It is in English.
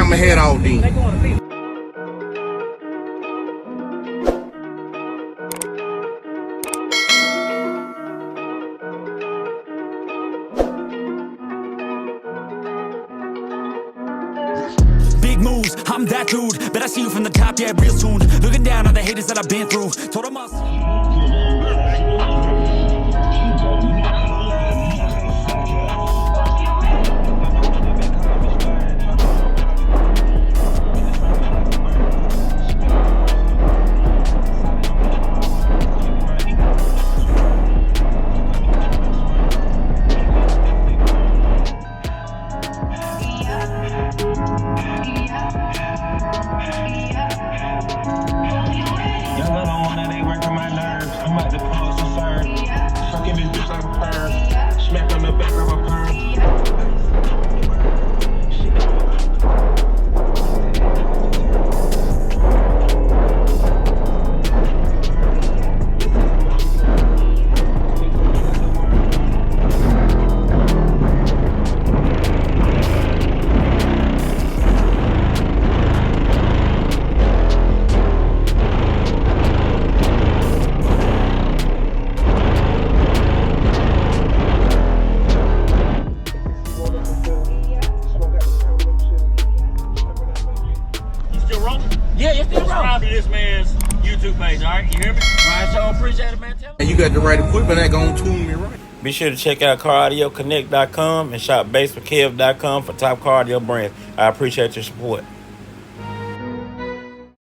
I'ma head out then. Big moves, I'm that dude. Bet I see you from the top, yeah, real soon. Looking down on the haters that I've been through. Told them all. Subscribe to this man's YouTube page, all right? You hear me? Right, so appreciate it, man. And you got the right equipment that gonna tune me right. Be sure to check out CarAudioConnect.com and shop BASSWITHKEV.com for top car audio brands. I appreciate your support.